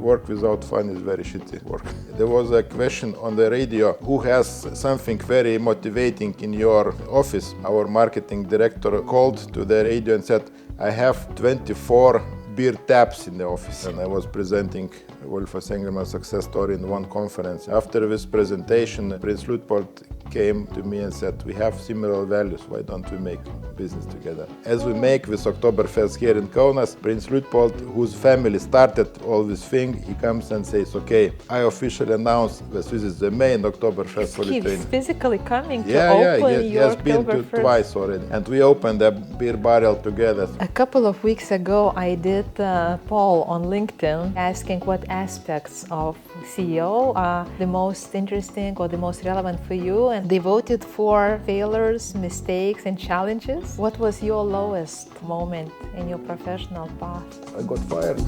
work without fun is very shitty work. There was a question on the radio, who has something very motivating in your office? Our marketing director called to the radio and said, I have 24 beer taps in the office. And I was presenting Volfas Engelman success story in one conference. After this presentation, Prince Luitpold came to me and said, we have similar values, why don't we make business together? As we make this Oktoberfest here in Kaunas, Prince Luitpold, whose family started all this thing, he comes and says, okay, I officially announce that this is the main Oktoberfest for Lithuania. He's physically coming to open your he has been to twice already. And we opened a beer barrel together. A couple of weeks ago, I did a poll on LinkedIn asking what aspects of CEO are the most interesting or the most relevant for you, and they voted for failures, mistakes, and challenges. What was your lowest moment in your professional path? I got fired.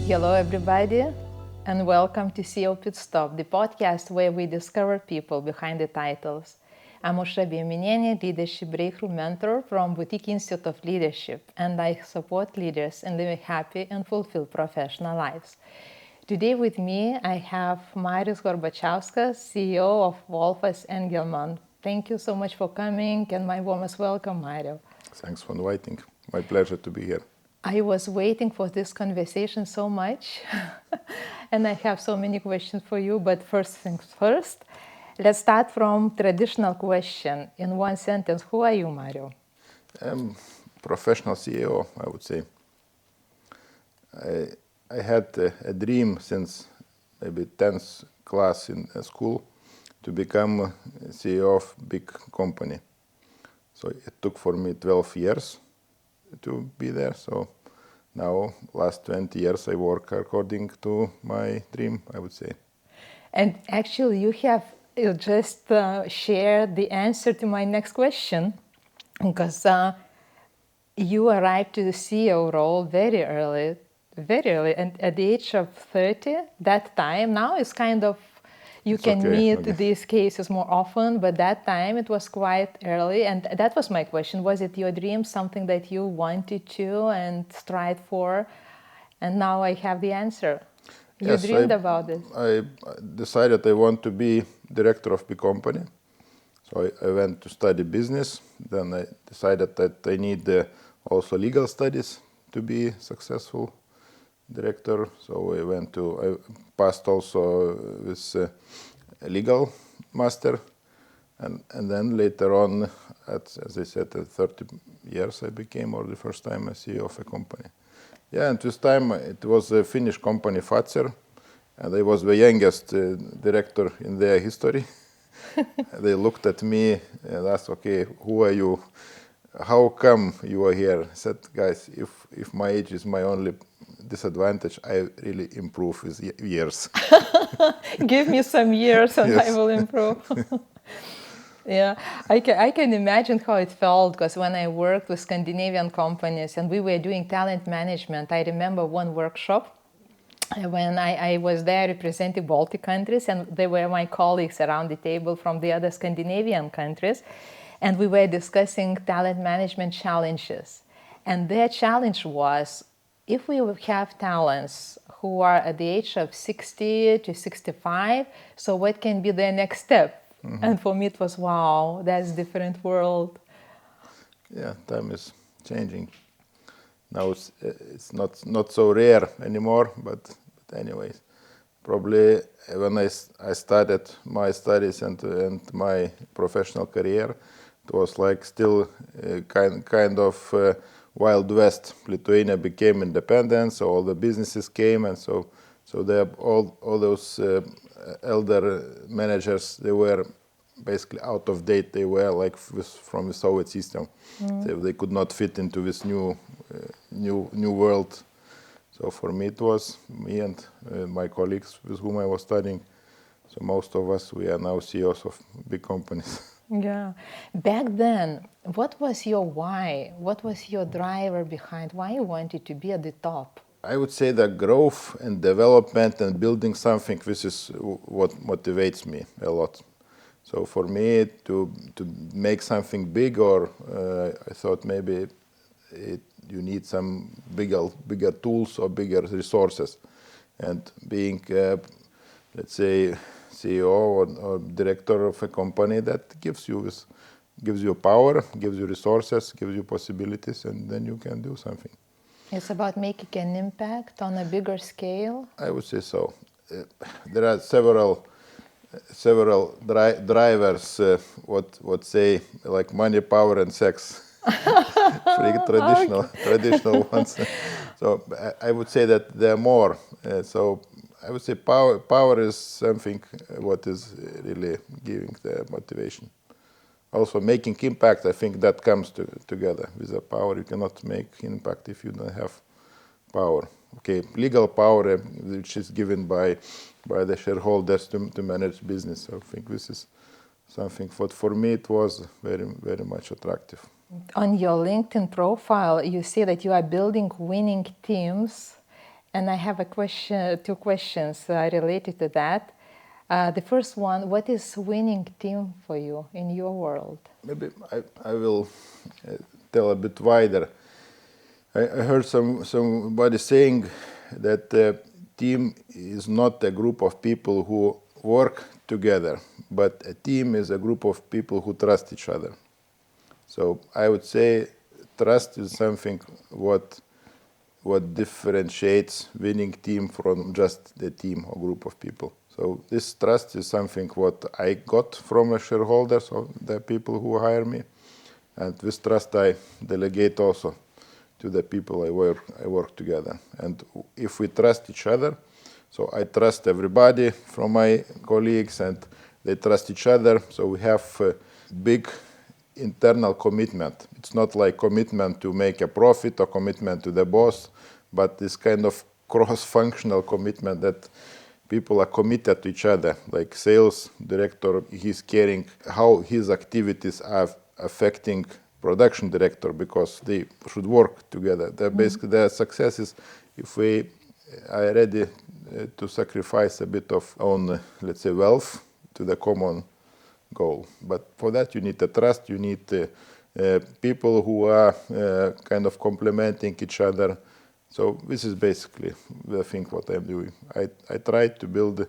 Hello, everybody, and welcome to CEO Pitstop, the podcast where we discover people behind the titles. I'm Aušra Bijaminienė, leadership breakthrough mentor from Boutique Institute of Leadership, and I support leaders in living happy and fulfilled professional lives. Today with me, I have Marius Horbacauskas, CEO of Volfas Engelman. Thank you so much for coming, and my warmest welcome, Marius. Thanks for inviting. My pleasure to be here. I was waiting for this conversation so much, and I have so many questions for you, but first things first. Let's start from traditional question. In one sentence, who are you, Mario? I'm professional CEO, I would say. I had a dream since maybe 10th class in school to become CEO of big company. So it took for me 12 years to be there. So now, last 20 years, I work according to my dream, I would say. And actually, you have just shared the answer to my next question, because you arrived to the CEO role very early, and at the age of 30, that time, now it's kind of, you it's can okay, meet okay. These cases more often, but that time it was quite early, and that was my question. Was it your dream, something that you wanted to and strive for? And now I have the answer. You dreamed about it. I decided I want to be director of big company. So I went to study business. Then I decided that I need also legal studies to be successful director. So I passed also this legal master. And then later on, as I said, at 30 years, I became for the first time a CEO of a company. Yeah, and this time it was a Finnish company, Fazer, and I was the youngest director in their history. They looked at me and asked, okay, who are you? How come you are here? I said, guys, if my age is my only disadvantage, I really improve with years. Give me some years and Yes. I will improve. Yeah, I can imagine how it felt, because when I worked with Scandinavian companies and we were doing talent management, I remember one workshop when I was there representing Baltic countries, and they were my colleagues around the table from the other Scandinavian countries, and we were discussing talent management challenges. And their challenge was, if we have talents who are at the age of 60 to 65, so what can be their next step? Mm-hmm. And for me it was, wow, that's a different world. Yeah, time is changing. Now it's not so rare anymore, but anyways, probably when I started my studies and my professional career, it was like still kind of Wild West. Lithuania became independent, so all the businesses came, and so they all those elder managers, they were basically out of date. They were like from the Soviet system. They could not fit into this new world. So for me it was me and my colleagues with whom I was studying. So most of us, we are now CEOs of big companies. Yeah. Back then, what was your why? What was your driver behind why you wanted to be at the top? I would say that growth and development and building something, this is what motivates me a lot. So for me to make something big, or I thought maybe you need some bigger tools or bigger resources. And being, let's say, CEO or director of a company, that gives you power, gives you resources, gives you possibilities, and then you can do something. It's about making an impact on a bigger scale? I would say so. There are several drivers, what say, like money, power, and sex. Three traditional ones. So I would say that there are more. So I would say power is something what is really giving the motivation. Also making impact, I think that comes together. With the power, you cannot make impact if you don't have power. Okay, legal power, which is given by the shareholders to manage business. So I think this is something what for me it was very, very much attractive. On your LinkedIn profile, you say that you are building winning teams, and I have two questions related to that. The first one, what is winning team for you in your world? Maybe I will tell a bit wider. I heard somebody saying that a team is not a group of people who work together, but a team is a group of people who trust each other. So I would say trust is something what differentiates winning team from just the team or group of people. So this trust is something what I got from a shareholders or the people who hire me, and this trust I delegate also to the people I work together. And if we trust each other, so I trust everybody from my colleagues and they trust each other, so we have a big internal commitment. It's not like commitment to make a profit or commitment to the boss, but this kind of cross-functional commitment that people are committed to each other. Like sales director, he's caring how his activities are affecting production director because they should work together. Basically, their success is if we are ready to sacrifice a bit of own, let's say, wealth to the common goal. But for that, you need the trust. You need people who are kind of complementing each other. So this is basically the thing what I'm doing. I try to build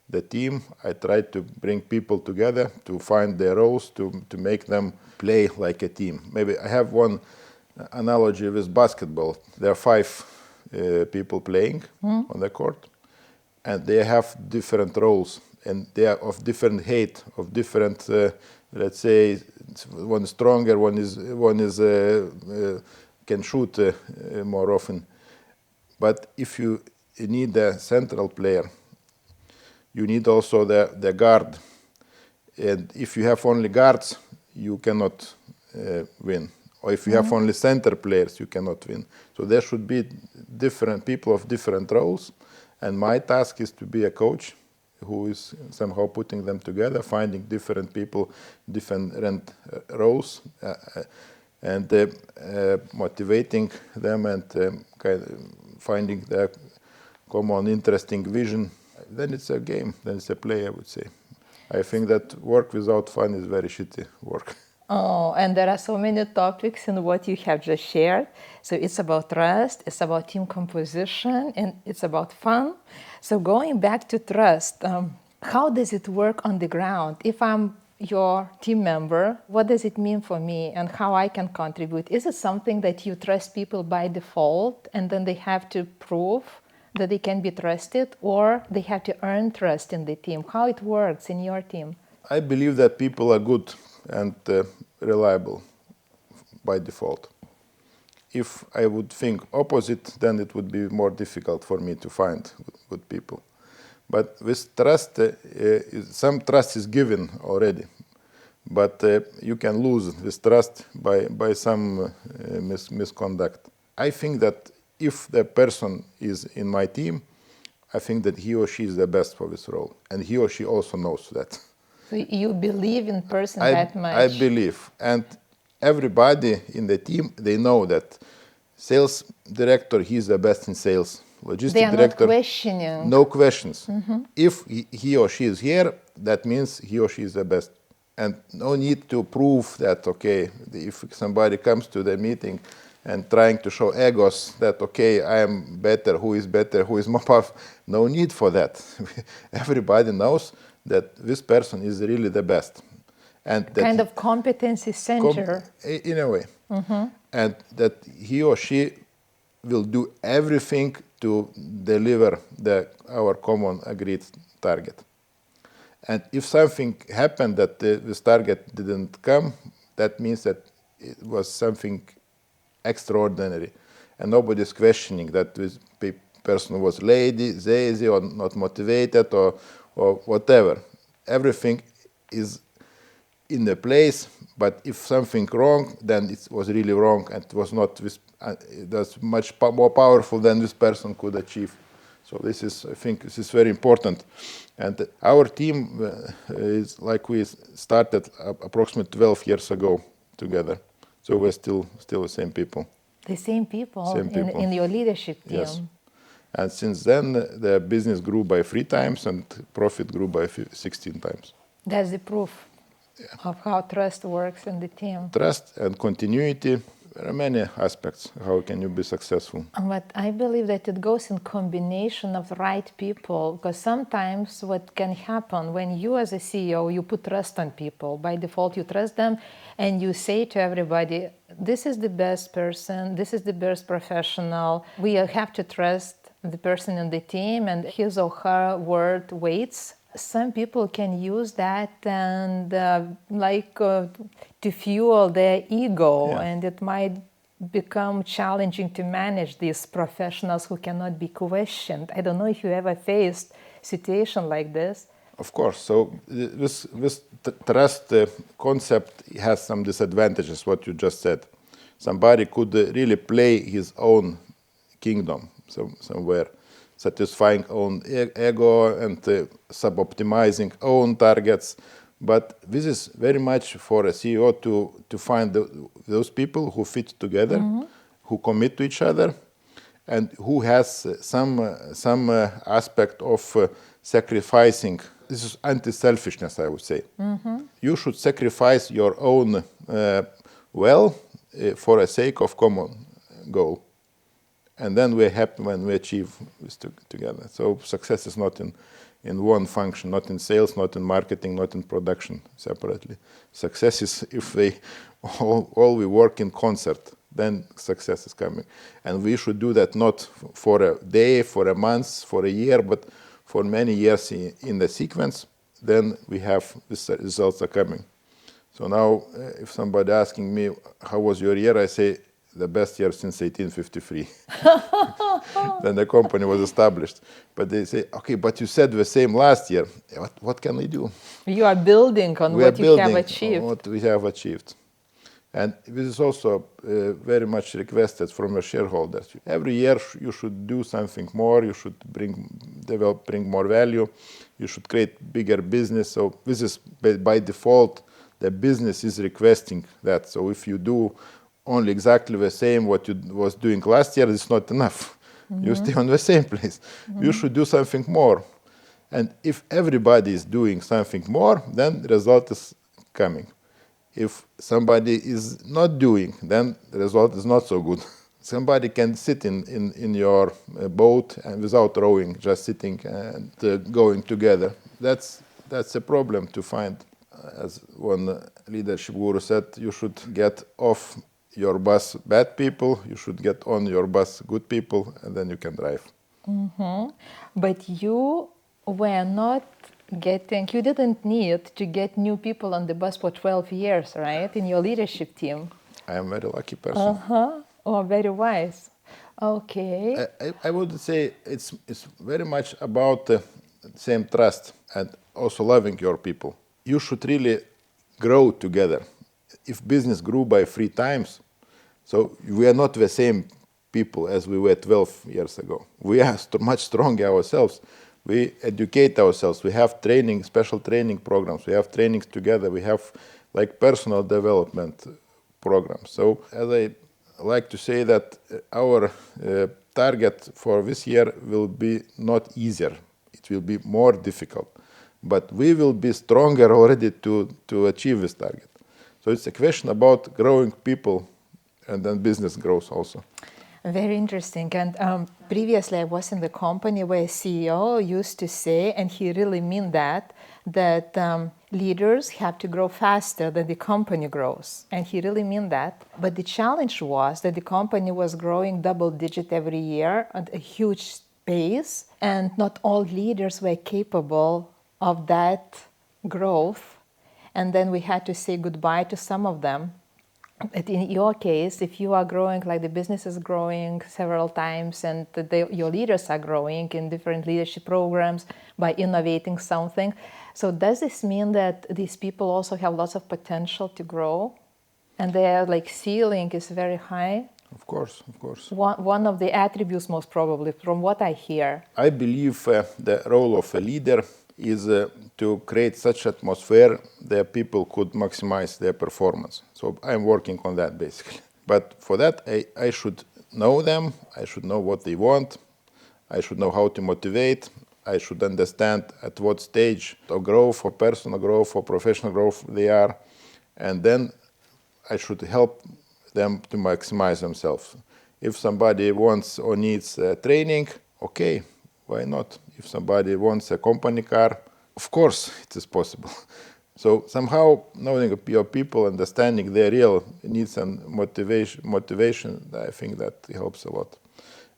the team. I try to bring people together to find their roles, to make them play like a team. Maybe I have one analogy with basketball. There are 5 people playing on the court, and they have different roles, and they are of different height, of different, let's say, one is stronger, one is can shoot more often. But if you need a central player, you need also the guard. And if you have only guards, you cannot win. Or if you have only center players, you cannot win. So there should be different people of different roles. And my task is to be a coach who is somehow putting them together, finding different people, different roles, and motivating them and finding their common interesting vision. Then it's a game, then it's a play, I would say. I think that work without fun is very shitty work. Oh, and there are so many topics in what you have just shared. So it's about trust, it's about team composition, and it's about fun. So going back to trust, how does it work on the ground? If I'm your team member, what does it mean for me and how I can contribute? Is it something that you trust people by default and then they have to prove that they can be trusted, or they have to earn trust in the team? How it works in your team? I believe that people are good and reliable by default. If I would think opposite, then it would be more difficult for me to find good people. But with trust, some trust is given already, but you can lose this trust by some misconduct. I think that if the person is in my team, I think that he or she is the best for this role, and he or she also knows that. So you believe in person that much? I believe, and everybody in the team, they know that sales director, he's the best in sales. Logistic they are director, not questioning. No questions. If he or she is here, that means he or she is the best. And no need to prove that, okay, if somebody comes to the meeting and trying to show egos that, okay, I am better, who is more powerful. No need for that. Everybody knows that this person is really the best. And that kind of competency center. In a way. And that he or she will do everything to deliver our common agreed target. And if something happened that this target didn't come, that means that it was something extraordinary. And nobody's questioning that this person was lazy or not motivated or whatever. Everything is in the place, but if something wrong, then it was really wrong, and it was not this. That's much more powerful than this person could achieve. So this is, I think, this is very important. And our team is like we started approximately 12 years ago together. So we're still the same people. The same people, in your leadership team. Yes. And since then, the business grew by 3 times and profit grew by 16 times. That's the proof of how trust works in the team. Trust and continuity. There are many aspects. How can you be successful? But I believe that it goes in combination of the right people, because sometimes what can happen when you as a CEO, you put trust on people. By default, you trust them and you say to everybody, this is the best person, this is the best professional. We have to trust the person in the team and his or her word weights. Some people can use that and to fuel their ego, and it might become challenging to manage these professionals who cannot be questioned. I don't know if you ever faced a situation like this. Of course. So this trust concept has some disadvantages, what you just said. Somebody could really play his own kingdom somewhere, satisfying own ego and sub-optimizing own targets. But this is very much for a CEO to find those people who fit together, who commit to each other, and who has some aspect of sacrificing. This is anti-selfishness, I would say. You should sacrifice your own for the sake of common goal. And then we're happy when we achieve this together. So success is not in one function, not in sales, not in marketing, not in production separately. Success is if all we work in concert, then success is coming. And we should do that not for a day, for a month, for a year, but for many years in the sequence. Then we have these results are coming. So now, if somebody asking me, how was your year? I say, the best year since 1853. Then the company was established. But they say, okay, but you said the same last year. What can we do? You are building on what you have achieved. What we have achieved. And this is also very much requested from your shareholders. Every year you should do something more. You should bring more value. You should create bigger business. So this is by default, the business is requesting that. So if you do only exactly the same what you was doing last year, it's not enough. You stay on the same place. You should do something more. And if everybody is doing something more, then the result is coming. If somebody is not doing, then the result is not so good. Somebody can sit in your boat and without rowing, just sitting and going together. That's a problem to find. As one leadership guru said, you should get off your bus bad people, you should get on your bus good people, and then you can drive. But you were not you didn't need to get new people on the bus for 12 years, right, in your leadership team? I am a very lucky person. Oh, very wise. Okay. I would say it's very much about the same trust and also loving your people. You should really grow together. If business grew by 3 times, so we are not the same people as we were 12 years ago. We are much stronger ourselves. We educate ourselves. We have training, special training programs. We have trainings together. We have like personal development programs. So as I like to say that our target for this year will be not easier. It will be more difficult. But we will be stronger already to achieve this target. So it's a question about growing people and then business grows also. Very interesting. And previously I was in the company where CEO used to say, and he really meant that leaders have to grow faster than the company grows. And he really meant that. But the challenge was that the company was growing double-digit every year at a huge pace, and not all leaders were capable of that growth. And then we had to say goodbye to some of them. But in your case, if you are growing, like the business is growing several times and your leaders are growing in different leadership programs by innovating something, so does this mean that these people also have lots of potential to grow and their like ceiling is very high? Of course, of course. One of the attributes most probably, from what I hear. I believe the role of a leader is to create such atmosphere that people could maximize their performance. So I'm working on that basically. But for that, I should know them, I should know what they want, I should know how to motivate, I should understand at what stage of growth, or personal growth, or professional growth they are, and then I should help them to maximize themselves. If somebody wants or needs training, okay, why not? If somebody wants a company car, of course it is possible. So somehow knowing your people, understanding their real needs and motivation, I think that helps a lot.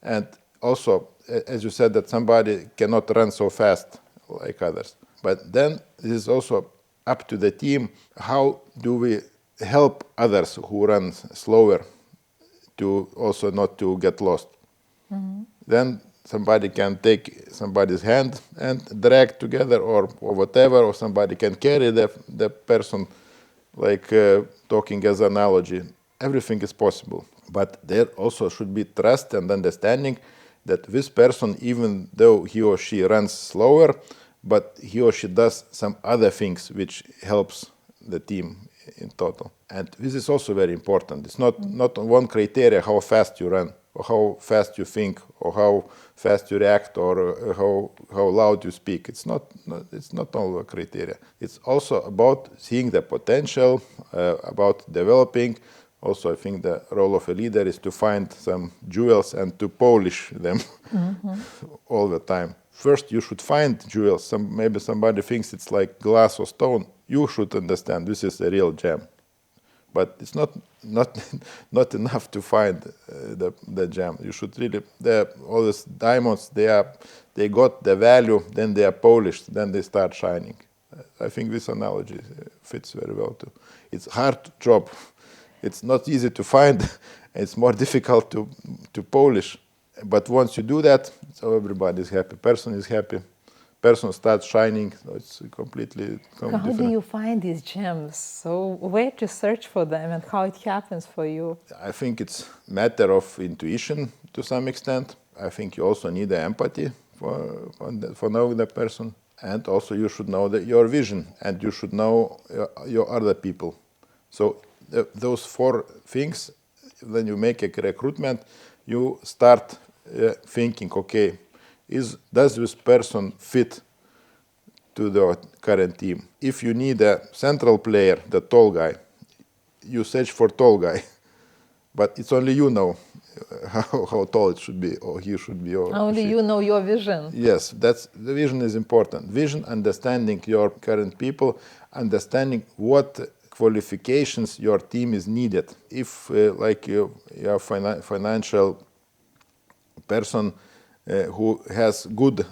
And also, as you said, that somebody cannot run so fast like others. But then it is also up to the team, how do we help others who run slower to also not to get lost. Mm-hmm. Then somebody can take somebody's hand and drag together or whatever, or somebody can carry the person, like talking as an analogy. Everything is possible. But there also should be trust and understanding that this person, even though he or she runs slower, but he or she does some other things which helps the team in total. And this is also very important. It's not one criteria how fast you run, or how fast you think, or how fast you react, or how loud you speak. It's not all a criteria. It's also about seeing the potential, about developing. Also, I think the role of a leader is to find some jewels and to polish them all the time. First, you should find jewels. Maybe somebody thinks it's like glass or stone. You should understand this is a real gem. But it's not enough to find the gem. You should really, all these diamonds, they got the value, then they are polished, then they start shining. I think this analogy fits very well too. It's a hard job. It's not easy to find. It's more difficult to polish. But once you do that, so everybody is happy. Person is happy. Person starts shining. So it's completely different. How do you find these gems? So where to search for them and how it happens for you? I think it's a matter of intuition to some extent. I think you also need the empathy for knowing the person. And also you should know your vision, and you should know your other people. So those four things, when you make a recruitment, you start thinking, okay, does this person fit to the current team? If you need a central player, the tall guy, you search for tall guy, but it's only you know how tall it should be, or he should be. Or only you know your vision. Yes, the vision is important. Vision, understanding your current people, understanding what qualifications your team is needed. If like you are financial person who has good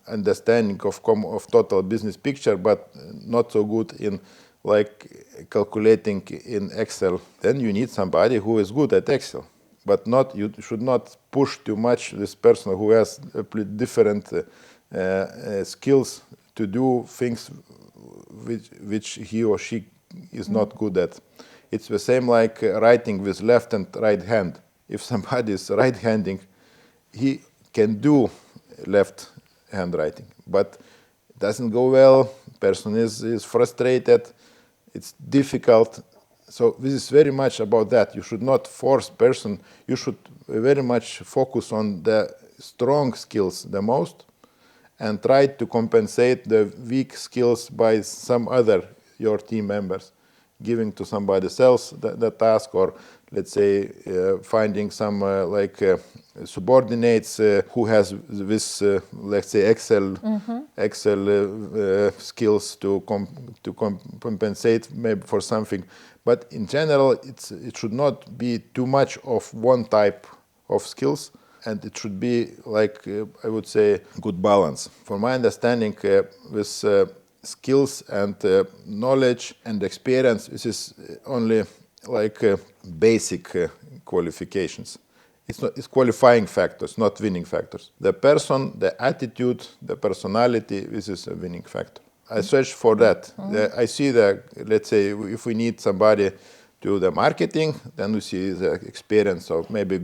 understanding of total business picture, but not so good in like calculating in Excel, then you need somebody who is good at Excel. But you should not push too much this person who has different skills to do things which he or she is not good at. It's the same like writing with left and right hand. If somebody is right-handing, he can do left handwriting, but it doesn't go well. Person is frustrated. It's difficult. So this is very much about that. You should not force person. You should very much focus on the strong skills the most, and try to compensate the weak skills by some other your team members. giving to somebody else that task, or let's say finding some subordinates who has this let's say Excel skills to compensate maybe for something. But in general, it should not be too much of one type of skills, and it should be I would say good balance. For my understanding, with skills and knowledge and experience, this is only basic qualifications. It's qualifying factors, not winning factors. The person, the attitude, the personality, this is a winning factor. I search for that. I see that, let's say, if we need somebody to do the marketing, then we see the experience of maybe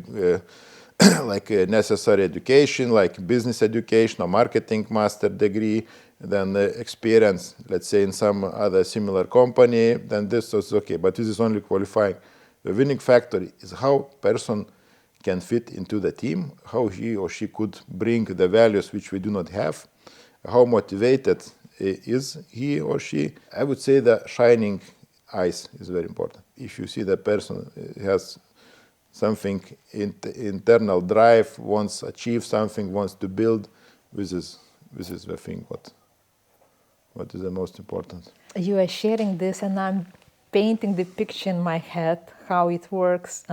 a necessary education, like business education or marketing master degree, then experience, let's say, in some other similar company, then this is okay. But this is only qualifying. The winning factor is how person can fit into the team, how he or she could bring the values which we do not have, how motivated is he or she. I would say the shining eyes is very important. If you see the person has something, internal drive, wants to achieve something, wants to build, this is the thing what is the most important. You are sharing this and I'm painting the picture in my head, how it works.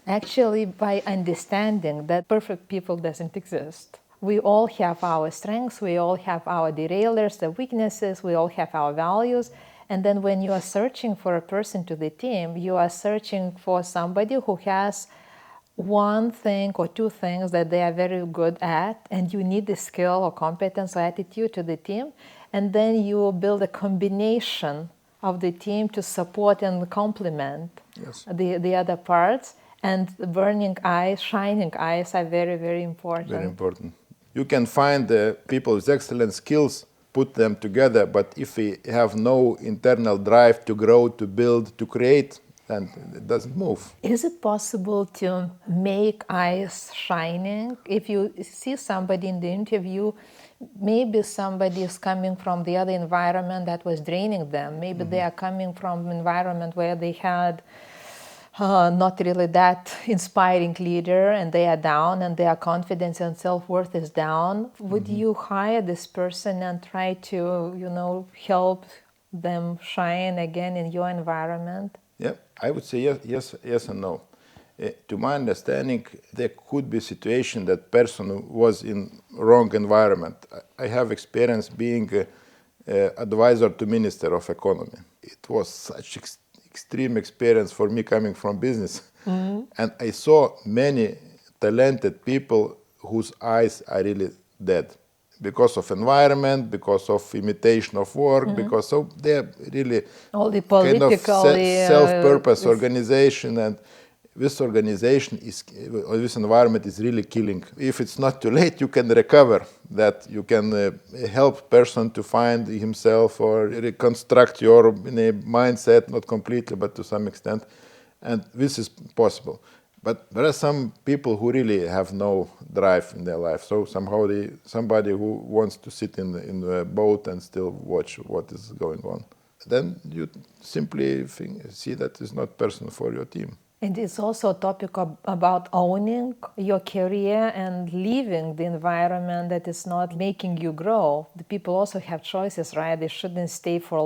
Actually, by understanding that perfect people doesn't exist. We all have our strengths, we all have our derailers, the weaknesses, we all have our values. And then when you are searching for a person to the team, you are searching for somebody who has one thing or two things that they are very good at, and you need the skill or competence or attitude to the team. And then you build a combination of the team to support and complement the other parts. And burning eyes, shining eyes are very, very important. Very important. You can find people with excellent skills, put them together, but if we have no internal drive to grow, to build, to create, then it doesn't move. Is it possible to make eyes shining? If you see somebody in the interview, maybe somebody is coming from the other environment that was draining them. Maybe they are coming from an environment where they had not really that inspiring leader, and they are down, and their confidence and self-worth is down. Would you hire this person and try to, help them shine again in your environment? Yeah, I would say yes and no. To my understanding, there could be a situation that person was in wrong environment. I have experience being advisor to Minister of Economy. It was such extreme experience for me coming from business. And I saw many talented people whose eyes are really dead because of environment, because of imitation of work, because they're really all the political self-purpose organization, and this organization this environment is really killing. If it's not too late, you can recover that. You can help person to find himself or reconstruct your mindset, not completely, but to some extent. And this is possible. But there are some people who really have no drive in their life. So somehow somebody who wants to sit in the boat and still watch what is going on. Then you simply see that it's not person for your team. And it's also a topic about owning your career and leaving the environment that is not making you grow. The people also have choices, right? They shouldn't stay for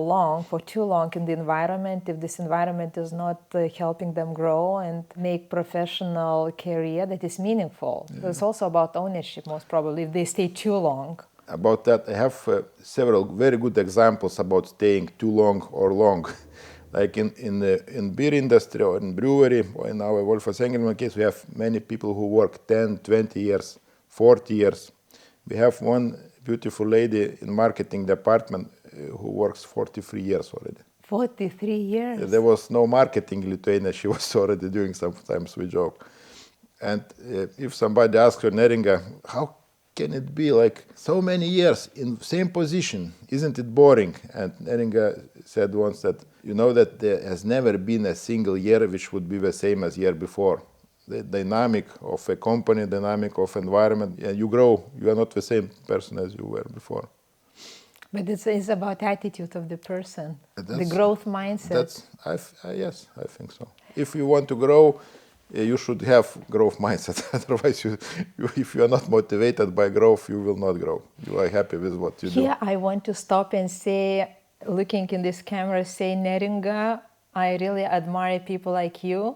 too long in the environment if this environment is not helping them grow and make professional career that is meaningful. Yeah. It's also about ownership, most probably, if they stay too long. About that, I have several very good examples about staying too long or long. Like in beer industry or in brewery or in our Volfas Engelman case, we have many people who work 10, 20 years, 40 years. We have one beautiful lady in marketing department who works 43 years already. 43 years? There was no marketing in Lithuania. She was already doing sometimes, we joke. And if somebody asks her, Neringa, how can it be like so many years in same position? Isn't it boring? And Neringa said once that, that there has never been a single year which would be the same as year before. The dynamic of a company, dynamic of environment, you grow. You are not the same person as you were before. But it's about attitude of the person, the growth mindset. Yes, I think so. If you want to grow, you should have growth mindset. Otherwise, if you are not motivated by growth, you will not grow. You are happy with what you do. Here I want to stop and say, looking in this camera, say, Neringa, I really admire people like you.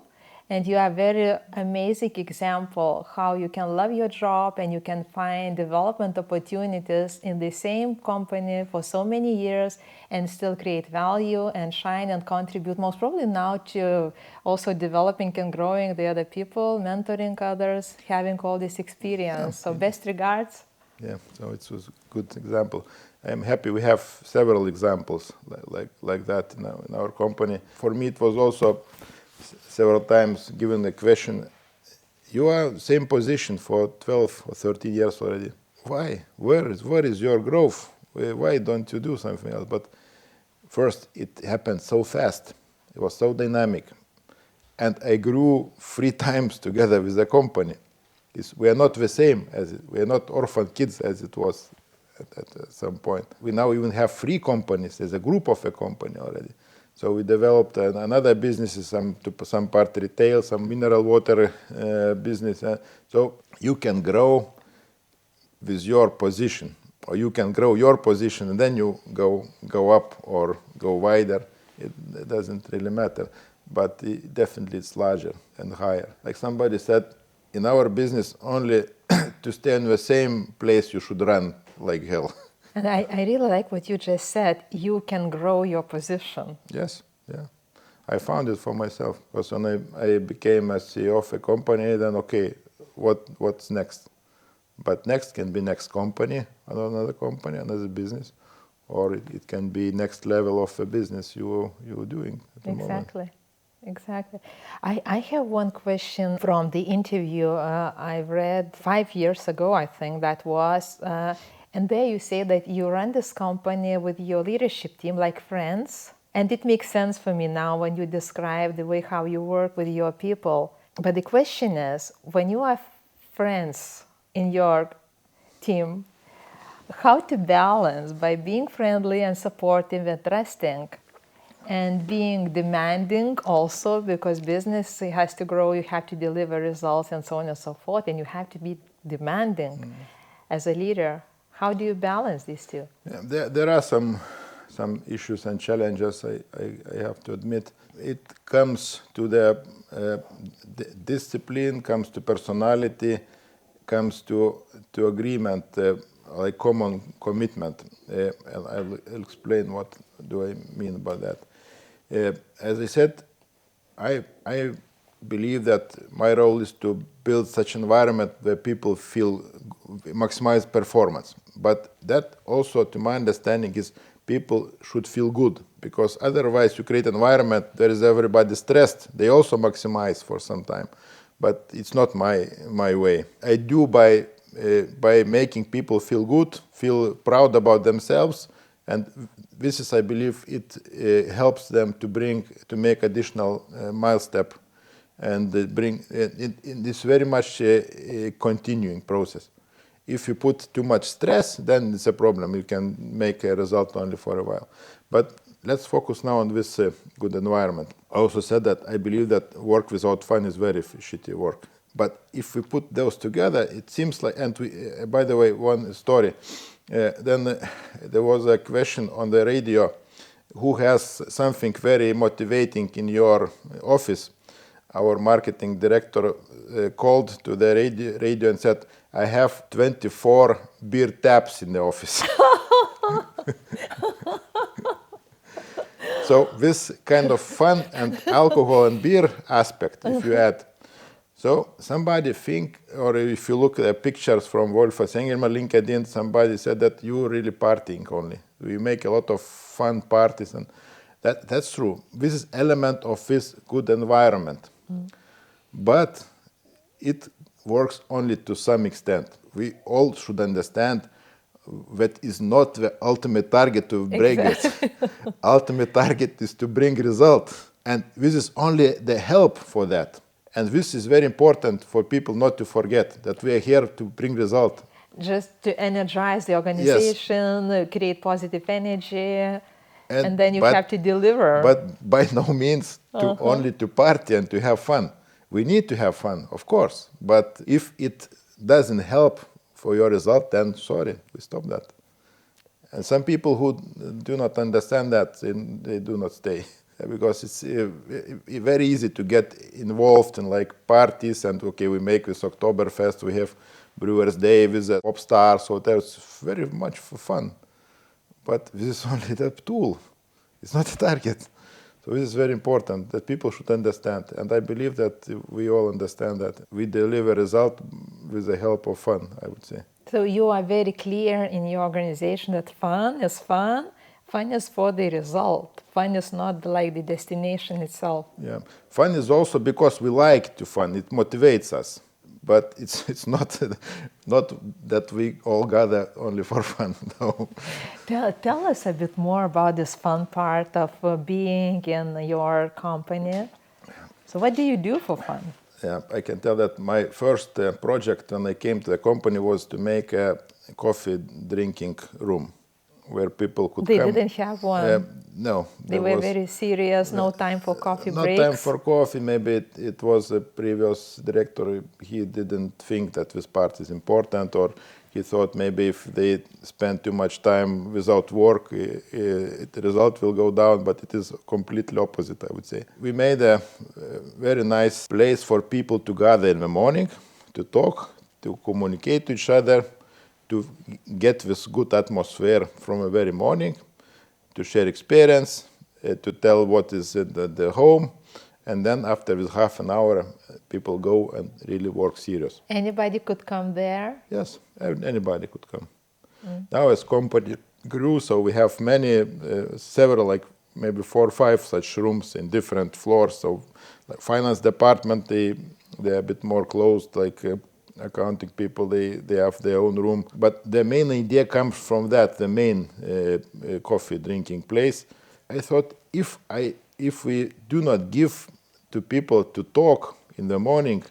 And you are a very amazing example how you can love your job and you can find development opportunities in the same company for so many years and still create value and shine and contribute most probably now to also developing and growing the other people, mentoring others, having all this experience. So best regards. Yeah, so it was a good example. I'm happy we have several examples like that in our company. For me, it was also several times given the question, you are same position for 12 or 13 years already. Why? Where is your growth? Why don't you do something else? But first, it happened so fast. It was so dynamic. And I grew 3 times together with the company. We are not the same, we are not orphan kids as it was at some point. We now even have 3 companies as a group of a company already. So we developed another businesses, some part retail, some mineral water business. So you can grow with your position, or you can grow your position and then you go up or go wider. It doesn't really matter, but definitely it's larger and higher. Like somebody said, in our business, only to stay in the same place, you should run like hell. And I really like what you just said. You can grow your position. Yes, yeah. I found it for myself. Because when I became a CEO of a company, then okay, what's next? But next can be next company, another company, another business, or it can be next level of a business you're doing at the moment. Exactly. I have one question from the interview I read 5 years ago, I think that was. And there you say that you run this company with your leadership team like friends. And it makes sense for me now when you describe the way how you work with your people. But the question is, when you have friends in your team, how to balance by being friendly and supportive and trusting and being demanding also, because business has to grow, you have to deliver results and so on and so forth, and you have to be demanding as a leader. How do you balance these two? Yeah, there are some issues and challenges, I have to admit. It comes to the discipline, comes to personality, comes to agreement, like common commitment. And I'll explain what do I mean by that. As I said, I believe that my role is to build such environment where people feel maximize performance. But that also, to my understanding, is people should feel good, because otherwise you create an environment there is everybody stressed. They also maximize for some time, but it's not my way. I do by making people feel good, feel proud about themselves, and this is, I believe, it helps them to make additional milestone, and bring it's very much a continuing process. If you put too much stress, then it's a problem. You can make a result only for a while. But let's focus now on this good environment. I also said that I believe that work without fun is very shitty work. But if we put those together, it seems like, and by the way, one story, then there was a question on the radio, who has something very motivating in your office? Our marketing director called to the radio and said, I have 24 beer taps in the office. So this kind of fun and alcohol and beer aspect, if you add. So somebody think, or if you look at pictures from Volfas Engelman LinkedIn, somebody said that you really partying only. We make a lot of fun parties, and that's true. This is element of this good environment. But it works only to some extent. We all should understand that is not the ultimate target to break it. Ultimate target is to bring result. And this is only the help for that. And this is very important for people not to forget that we are here to bring result. Just to energize the organization, create positive energy, and then you have to deliver. But by no means only to party and to have fun. We need to have fun, of course. But if it doesn't help for your result, then sorry, we stop that. And some people who do not understand that, they do not stay. Because it's very easy to get involved in like parties and okay, we make this Oktoberfest, we have Brewers Day with the pop stars, so that's very much for fun. But this is only the tool, it's not the target. So this is very important that people should understand. And I believe that we all understand that we deliver result with the help of fun, I would say. So you are very clear in your organization that fun is fun. Fun is for the result. Fun is not like the destination itself. Yeah, fun is also because we like to fun. It motivates us, but it's not that we all gather only for fun. No. Tell us a bit more about this fun part of being in your company. So what do you do for fun? Yeah, I can tell that my first project when I came to the company was to make a coffee drinking room where people could come. They didn't have one. No. They were very serious, no time for coffee breaks. No time for coffee. Maybe it was the previous director, he didn't think that this part is important, or he thought maybe if they spend too much time without work, the result will go down, but it is completely opposite, I would say. We made a very nice place for people to gather in the morning, to talk, to communicate to each other, to get this good atmosphere from the very morning, to share experience, to tell what is in the home, and then after this half an hour, people go and really work serious. Anybody could come there? Yes, anybody could come. Now as company grew, so we have many, several, like maybe 4 or 5 such rooms in different floors. So like finance department, they're a bit more closed, like accounting people, they have their own room. But the main idea comes from that, the main coffee drinking place. I thought if we do not give to people to talk in the morning,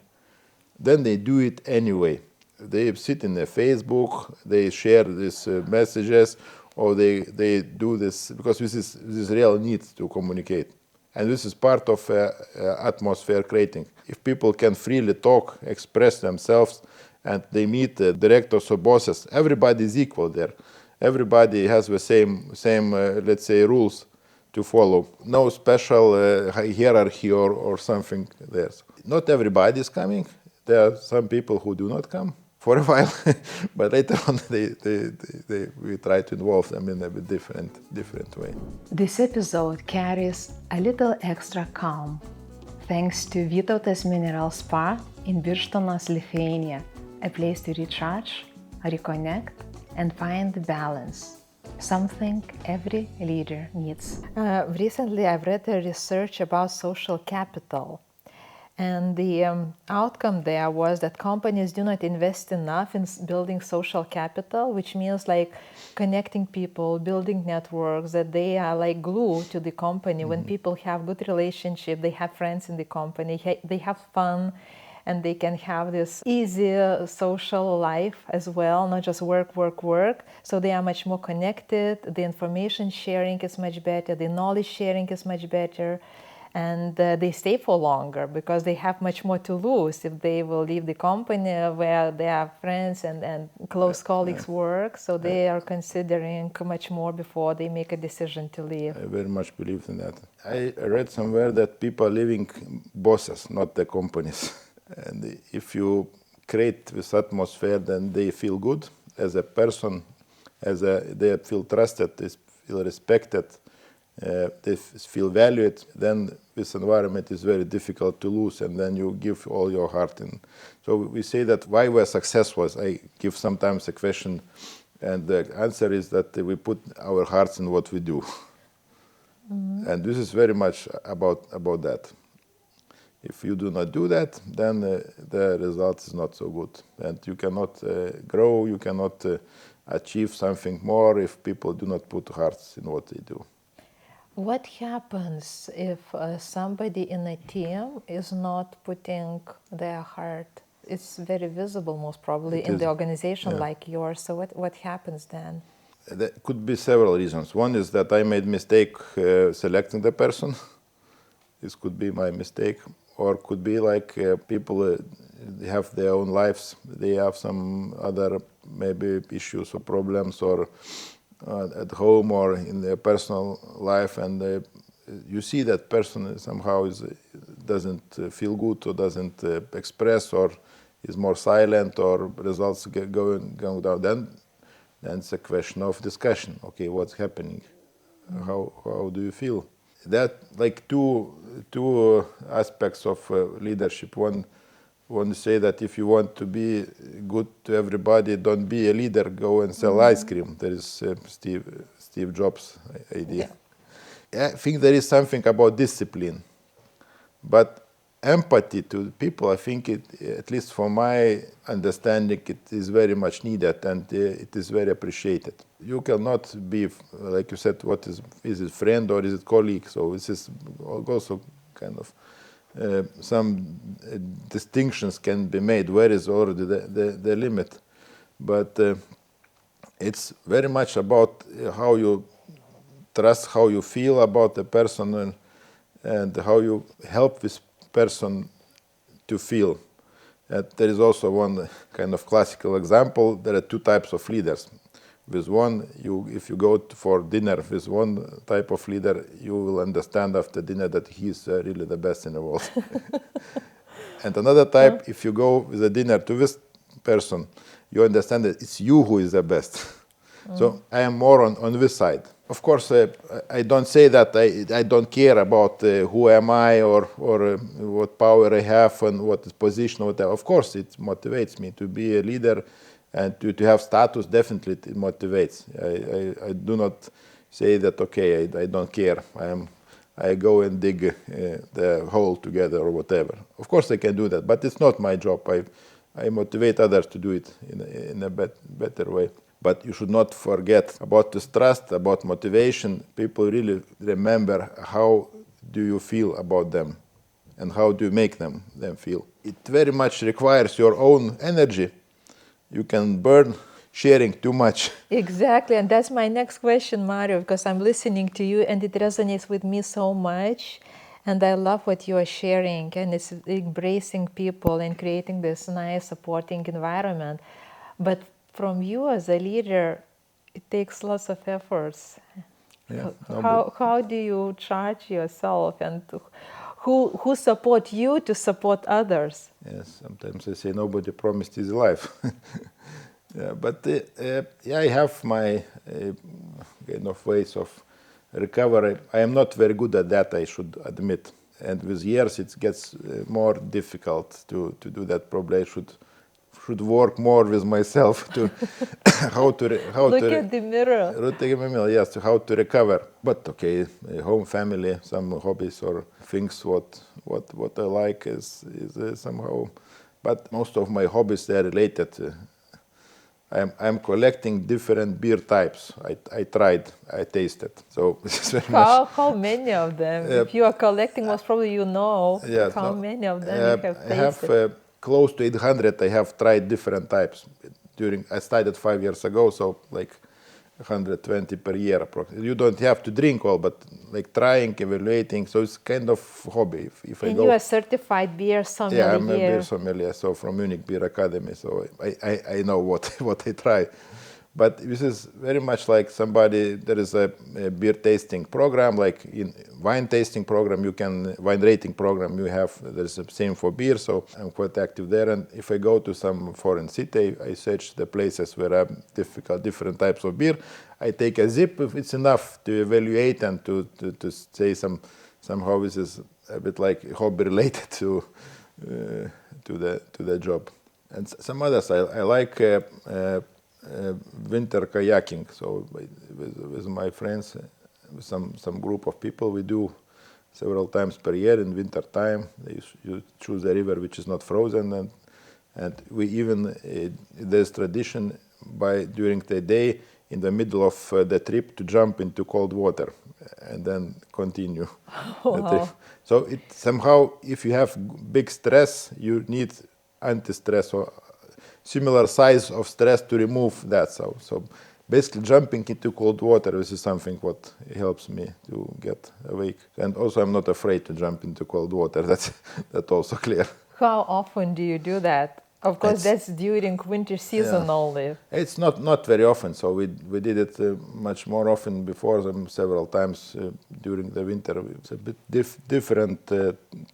then they do it anyway. They sit in their Facebook, they share these messages, or they do this because this is real need to communicate. And this is part of atmosphere creating. If people can freely talk, express themselves, and they meet the directors or bosses, everybody is equal there. Everybody has the same let's say, rules to follow. No special hierarchy or something there. Not everybody is coming. There are some people who do not come for a while, but later on we try to involve them in a bit different way. This episode carries a little extra calm, thanks to Vytautas Mineral Spa in Birštonas, Lithuania, a place to recharge, reconnect, and find the balance. Something every leader needs. Recently, I've read a research about social capital. And the outcome there was that companies do not invest enough in building social capital, which means like connecting people, building networks, that they are like glue to the company. When people have good relationship, they have friends in the company, they have fun, and they can have this easy social life as well, not just work. So they are much more connected, the information sharing is much better, the knowledge sharing is much better. And they stay for longer because they have much more to lose if they will leave the company where their friends and close colleagues work. So they are considering much more before they make a decision to leave. I very much believe in that. I read somewhere that people are leaving bosses, not the companies. And if you create this atmosphere, then they feel good as a person, they feel trusted, they feel respected. They feel valued, then this environment is very difficult to lose, and then you give all your heart in. So we say that why we're successful. I give sometimes a question, and the answer is that we put our hearts in what we do. And this is very much about that. If you do not do that, then the result is not so good. And you cannot grow, you cannot achieve something more if people do not put hearts in what they do. What happens if somebody in a team is not putting their heart it's very visible, most probably, It in is. the organization Yeah. like yours. So what happens then? There could be several reasons. One is that I made mistake selecting the person. This could be my mistake, or could be like people they have their own lives. They have some other maybe issues or problems, or at home or in their personal life, and you see that person somehow doesn't feel good, or doesn't express, or is more silent, or results going down. Then it's a question of discussion. Okay, what's happening? How do you feel? That like two aspects of leadership. One to say that if you want to be good to everybody, don't be a leader. Go and sell ice cream. That is Steve Jobs' idea. Yeah. I think there is something about discipline, but empathy to people, I think at least from my understanding, it is very much needed, and it is very appreciated. You cannot be, like you said, what is it friend or is it colleague? So this is also kind of some distinctions can be made. Where is already the limit? But it's very much about how you trust, how you feel about the person, and how you help this person to feel. There is also one kind of classical example. There are two types of leaders. With one, if you go for dinner with one type of leader, you will understand after dinner that he's really the best in the world. And another type, if you go with a dinner to this person, you understand that it's you who is the best. So I am more on this side. Of course, I don't say that I don't care about who am I, or what power I have and what is position or whatever. Of course, it motivates me to be a leader, and to have status. Definitely, it motivates. I do not say that okay, I don't care. I go and dig the hole together or whatever. Of course, I can do that, but it's not my job. I motivate others to do it in a better way. But you should not forget about this trust, about motivation. People really remember how do you feel about them, and how do you make them feel. It very much requires your own energy. You can burn sharing too much. Exactly, and that's my next question, Mario, because I'm listening to you and it resonates with me so much. And I love what you are sharing, and it's embracing people and creating this nice supporting environment. But from you as a leader, it takes lots of efforts. Yeah, How do you charge yourself, and who support you to support others? Yes, sometimes I say nobody promised easy life. Yeah, but I have my kind of ways of recovery. I am not very good at that, I should admit. And with years, it gets more difficult to do that. Probably I should work more with myself to Look at the mirror. Yes, to how to recover. But okay, home, family, some hobbies or things what I like is somehow. But most of my hobbies, they are related. I'm collecting different beer types. I tried, I tasted. So this is very much. How many of them? If you are collecting, most probably you know. Yeah, how many of them you have tasted? I have close to 800. I have tried different types. I started 5 years ago, so like 120 per year approximately. You don't have to drink all, but like trying, evaluating. So it's kind of hobby. If I go, you are certified beer sommelier. yeah, I'm a beer sommelier, so from Munich Beer Academy. So I know what I try. But this is very much like somebody. There is a beer tasting program, like in wine tasting program. Wine rating program. There's the same for beer. So I'm quite active there. And if I go to some foreign city, I search the places where are different types of beer. I take a sip if it's enough to evaluate and to say somehow this is a bit like hobby related to the job. And some others I like. Winter kayaking. So with my friends, with some group of people, we do several times per year in winter time. You choose a river which is not frozen, and we even there's tradition during the day in the middle of the trip to jump into cold water and then continue. Wow. So it somehow, if you have big stress, you need anti-stress or similar size of stress to remove that. So basically jumping into cold water, this is something what helps me to get awake. And also I'm not afraid to jump into cold water. That's also clear. How often do you do that? Of course, that's during winter season only. It's not very often. So we did it much more often before, several times during the winter. It's a bit different